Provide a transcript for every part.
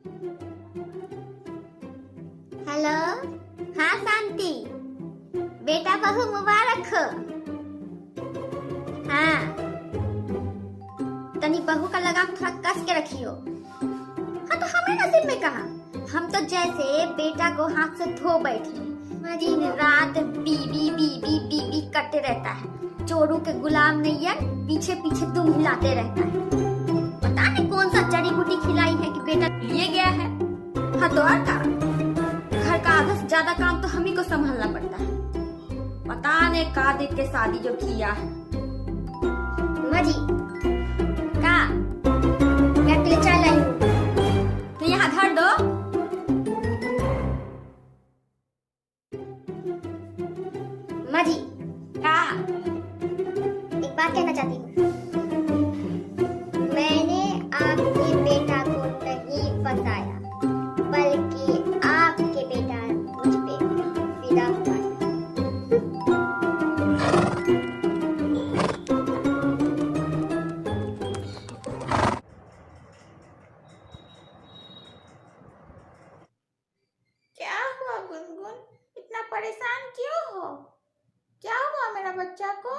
Hello. हाँ शांति, बेटा बहू मुबारक हो। हाँ, तनी बहू का लगाम थोड़ा कस के रखियो। हाँ तो हमें नसीब में कहा, हम तो जैसे बेटा को हाथ से धो बैठे, दिन रात बीबी बीबी बीबी करते रहता है। चोरू के गुलाम नैयर पीछे पीछे दुम हिलाते रहता है। पता नहीं कौन सा जड़ी बूटी खिलाई है कि बेटा लिए गया है। हाँ तो और का घर का आधा से ज्यादा काम तो हम ही को संभालना पड़ता है। पता नहीं का देख के शादी जो किया है। जी का मैं आपके लिए चाय लाई हूँ, तो यहाँ धर दो। जी का एक बात कहना चाहती हूँ, मैंने आपके बेटा को नहीं फंसाया, बल्कि आपके बेटा मुझ पे फिदा हुआ है। क्या हुआ गुनगुन, इतना परेशान क्यों हो? क्या हुआ मेरा बच्चा को?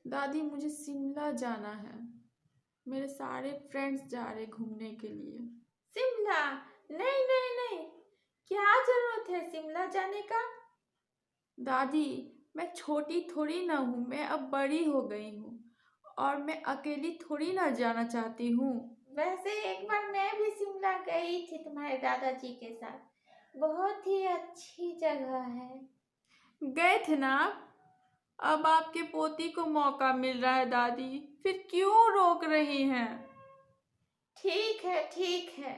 दादी मुझे शिमला जाना है, मेरे सारे फ्रेंड्स जा रहे घूमने के लिए। शिमला? नहीं नहीं नहीं, क्या जरूरत है शिमला जाने का? दादी मैं छोटी थोड़ी ना हूँ, मैं अब बड़ी हो गई हूँ और मैं अकेली थोड़ी ना जाना चाहती हूँ। वैसे एक बार मैं भी शिमला गई थी तुम्हारे दादाजी के साथ, बहुत ही अच्छी जगह है। गए थे ना? अब आपके पोती को मौका मिल रहा है दादी, फिर क्यों रोक रही हैं? ठीक है,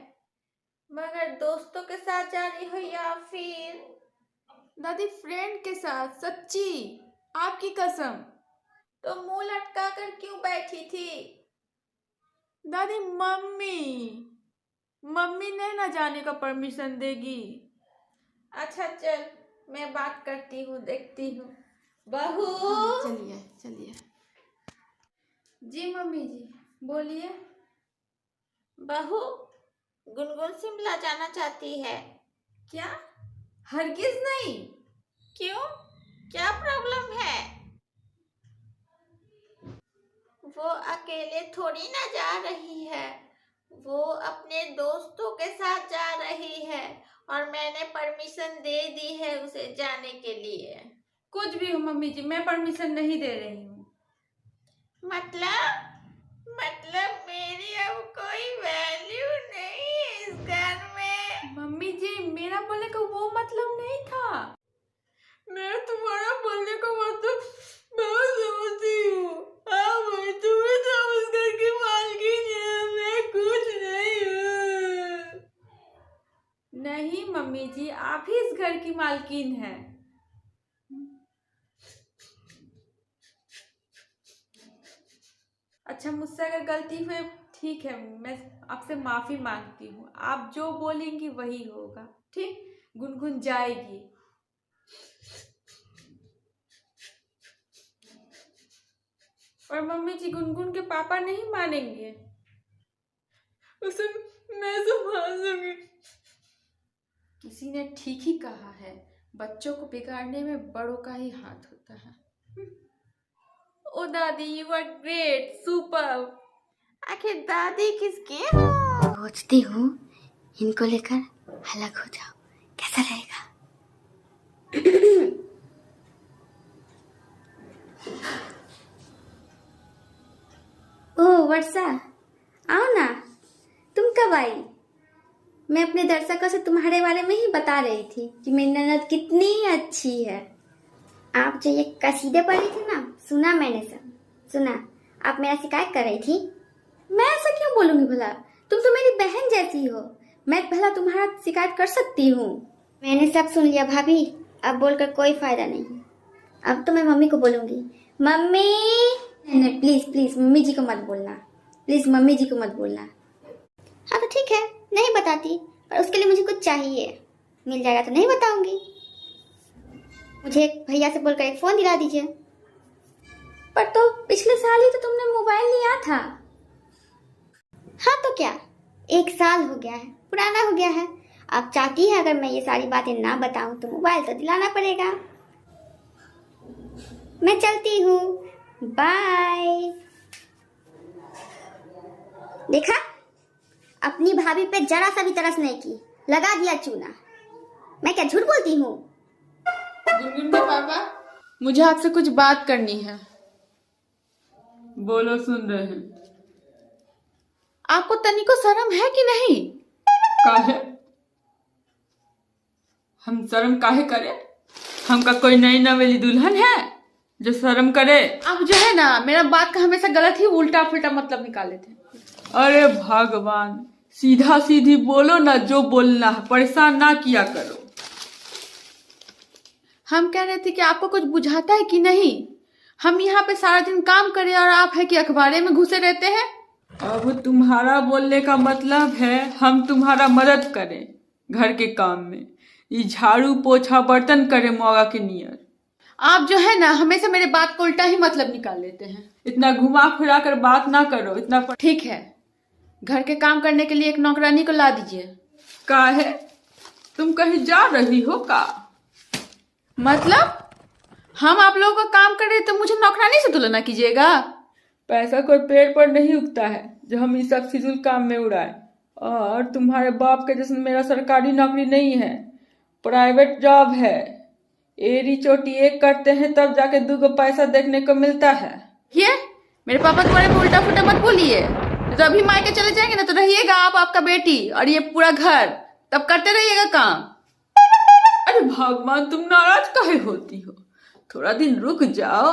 मगर दोस्तों के साथ जा रही हो या फिर? दादी फ्रेंड के साथ, सच्ची आपकी कसम। तो मुंह लटका कर क्यों बैठी थी? दादी मम्मी ने ना जाने का परमिशन देगी। अच्छा चल, मैं बात करती हूँ, देखती हूँ। बहू। हाँ, चलिए। जी मम्मी जी बोलिए। बहू, गुनगुन शिमला जाना चाहती है। क्या? हरगिज नहीं। क्यों, क्या प्रॉब्लम है? वो अकेले थोड़ी ना जा रही है, वो अपने दोस्तों के साथ जा रही है और मैंने परमिशन दे दी है उसे जाने के लिए। कुछ भी हो मम्मी जी, मैं परमिशन नहीं दे रही हूँ। मतलब मेरी अब कोई वैल्यू नहीं है इस घर में। मम्मी जी मेरा बोलने का वो मतलब नहीं था। मैं तुम्हारा बोलने का मतलब बहुत समझती हूँ। हाँ भाई, तुम्हें तो उस घर की मालकिन है, मैं कुछ नहीं हूँ। नहीं मम्मी जी, आप ही इस घर की मालकिन हैं। अच्छा मुझसे अगर गलती हुई ठीक है, मैं आपसे माफी मांगती हूँ। आप जो बोलेंगी वही होगा, ठीक? गुनगुन जाएगी। और मम्मी जी गुनगुन के पापा नहीं मानेंगे, उसे मैं संभाल लूंगी। किसी ने ठीक ही कहा है, बच्चों को बिगाड़ने में बड़ों का ही हाथ होता है। ओ दादी, यू आर ग्रेट, सुपर। आखिर दादी किसकी हो? सोचती हूँ इनको लेकर अलग हो जाओ, कैसा रहेगा? ओह वर्षा, आओ ना, तुम कब आई? मैं अपने दर्शकों से तुम्हारे बारे में ही बता रही थी कि मेरी ननद कितनी अच्छी है। आप जो ये कसीदे पढ़ी थी ना, सुना मैंने, सब सुना। आप मेरा शिकायत कर रही थी। मैं ऐसा क्यों बोलूंगी भला, तुम तो मेरी बहन जैसी हो, मैं भला तुम्हारा शिकायत कर सकती हूँ? मैंने सब सुन लिया भाभी, अब बोलकर कोई फायदा नहीं। अब तो मैं मम्मी को बोलूंगी। मम्मी, नहीं प्लीज प्लीज मम्मी जी को मत बोलना, प्लीज मम्मी जी को मत बोलना। हाँ तो ठीक है, नहीं बताती, पर उसके लिए मुझे कुछ चाहिए। मिल जाएगा तो नहीं बताऊंगी। मुझे भैया से बोलकर एक फोन दिला दीजिए। पर तो पिछले साल ही तो तुमने मोबाइल लिया था। हाँ तो क्या, 1 साल हो गया है, पुराना हो गया है। आप चाहती है अगर मैं ये सारी बातें ना बताऊं तो मोबाइल तो दिलाना पड़ेगा। मैं चलती हूँ, बाय। देखा, अपनी भाभी पे जरा सा भी तरस नहीं की, लगा दिया चूना। मैं क्या झूठ बोलती हूँ? गुनगुन के पापा, मुझे आपसे कुछ बात करनी है। बोलो, सुन रहे हैं। आपको तनिको शर्म है कि नहीं? काहे? हम शर्म काहे करे? हमका कोई नई नवेली दुल्हन है जो शर्म करे? आप जो है ना, मेरा बात का हमेशा गलत ही उल्टा पुल्टा मतलब निकाल लेते हैं। अरे भगवान, सीधा सीधी बोलो ना, जो बोलना है, परेशान ना किया करो। हम कह रहे थे कि आपको कुछ बुझाता है कि नहीं? हम यहाँ पे सारा दिन काम करें और आप है कि अखबारे में घुसे रहते हैं। अब तुम्हारा बोलने का मतलब है हम तुम्हारा मदद करें घर के काम में, ये झाड़ू पोछा बर्तन करे मौगा के नियर। आप जो है ना, हमेशा मेरे बात को उल्टा ही मतलब निकाल लेते हैं। इतना घुमा फिरा कर बात ना करो, इतना ठीक है, घर के काम करने के लिए एक नौकरानी को ला दीजिए। काहे? तुम कहीं जा रही हो का? मतलब हम आप लोगों का काम कर रहे तो मुझे नौकरानी से तुलना कीजिएगा? पैसा कोई पेड़ पर नहीं उगता है जो हम इस सब फिजूल काम में उड़ाए। और तुम्हारे बाप के जैसे मेरा सरकारी नौकरी नहीं है, प्राइवेट जॉब है। एड़ी चोटी एक करते हैं तब जाके 2 पैसा देखने को मिलता है। ये मेरे पापा के बारे में उल्टा फुल्टा मत बोलिए। तो अभी मायके चले जाएंगे ना तो रहिएगा आप, आपका बेटी और ये पूरा घर, तब करते रहिएगा काम। अरे भगवान, तुम नाराज काहे होती हो? थोड़ा दिन रुक जाओ,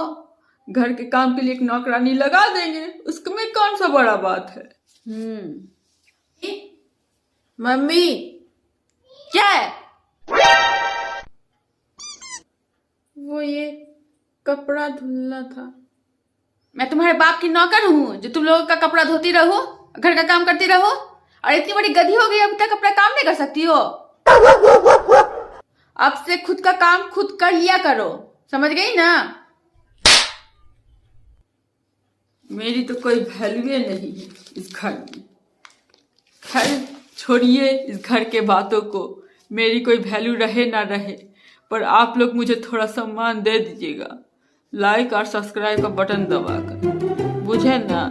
घर के काम के लिए एक नौकरानी लगा देंगे, उसमें कौन सा बड़ा बात है। मम्मी क्या है? वो ये कपड़ा धुलना था। मैं तुम्हारे बाप की नौकर हूँ जो तुम लोगों का कपड़ा धोती रहो, घर का काम करती रहो? और इतनी बड़ी गधी हो गई अभी तक अपना काम नहीं कर सकती हो? अब से खुद का काम खुद कर लिया करो, समझ गई ना? मेरी तो कोई वैल्यू नहीं है इस घर में। खैर छोड़िए इस घर के बातों को, मेरी कोई वैल्यू रहे ना रहे, पर आप लोग मुझे थोड़ा सम्मान दे दीजिएगा, लाइक और सब्सक्राइब का बटन दबाकर, बुझे ना?